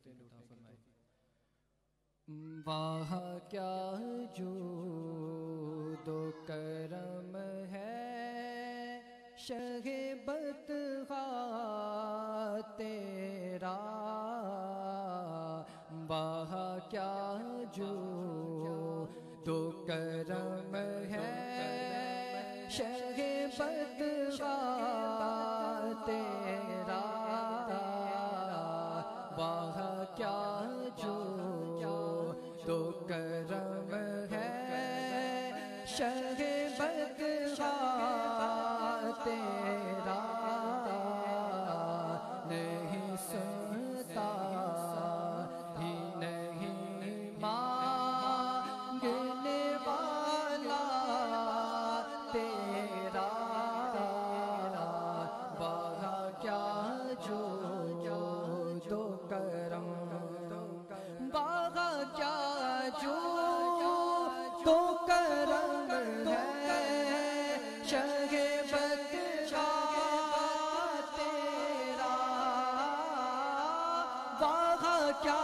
دل عطا فرمائے۔ وہاں کیا جود و کرم ہے شہ بدخواہ تیرا، وہاں کیا جود و کرم ہے شہ بدخواہ تیرا، وہاں کیا جود و کرم ہے شہ بدخواہ تیرا، نہیں سنتا ہی نہیں مانگنے والا تیرا، وہاں کیا جود و کرم، وہاں کیا جود و کرم ہے شہ بدخواہ تیرا، وہاں کیا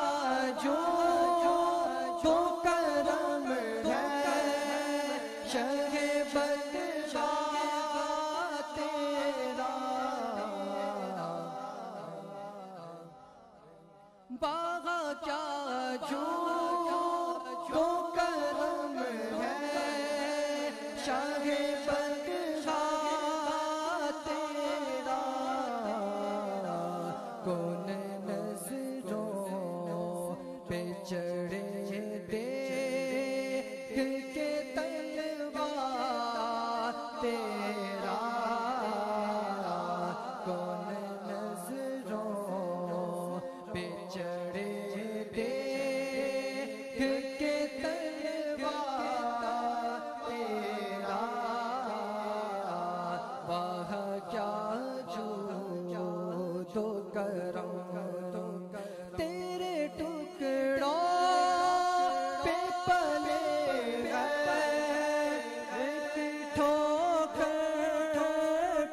جود و کرم ہے شہ بدخواہ تیرا، وہاں کیا جود و کرم ہے شہ بدخواہ تیرا، کون نظروں پہ چڑھے دیکھ کے طلبہ تیرا، کون نظروں پہ چڑھے دیکھ کے طلبہ تیرا، وہاں کیا جود و کرم، تیرے ٹکڑوں پہ پلے ہیں ایک ٹھوکر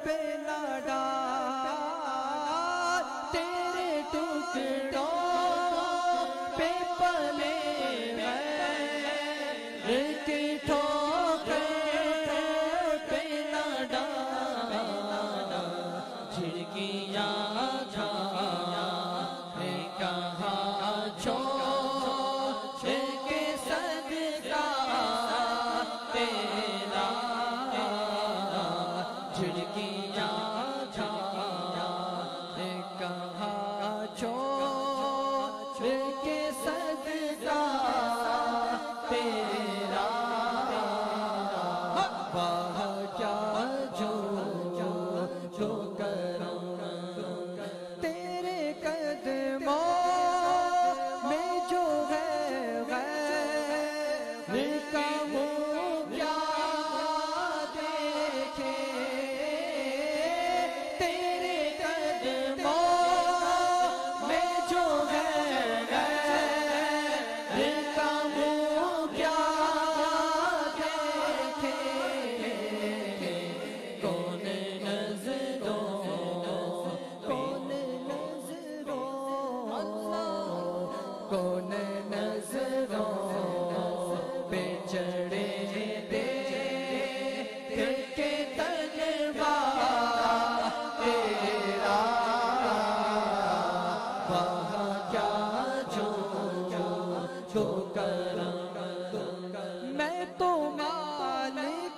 پہ نہ ڈال، تیرے ٹکڑوں پہ پلے ہیں ایک ٹھوکر پہ نہ ڈال، جھڑکیاں کہاں چھوڑ کے صدقہ تیرا، جھڑکیاں کہاں چھوڑ کے صدقہ تیرا، وہاں کیا جود و کرم، تیرے قدموں میں جو ہے غیر کا منہ کیا دیکھے، تیرے قدموں میں جو ہے غیر کا منہ کیا دیکھے، کون نظروں کون نظروں پہ چڑھے دیکھ کے طلبہ تیرا، وہاں کیا جود و کرم، میں تو مالک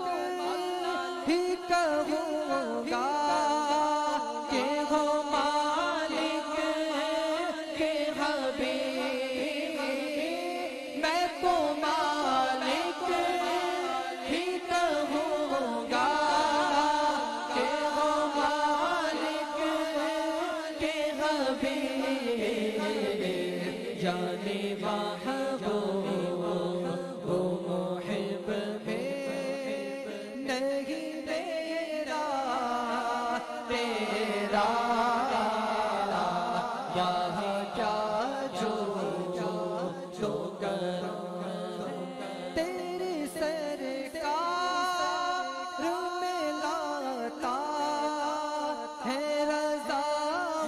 ہی کہوں گا کہ ہو مالک کے حبیب، میں تو مالک ہی کہوں گا کہ ہو مالک کے حبیب، جانے محبوب وہ محب میں نہیں میرا تیرا، وہاں کیا جود و کرم، تیری سرکار میں لاتا ہے رضا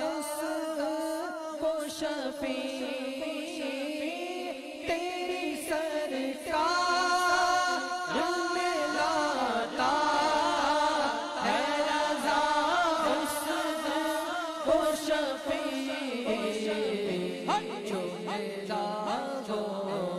اس کو شفیع، تیری سرکار میں لاتا ہے رضا حسن و شفیع جو میرا ہو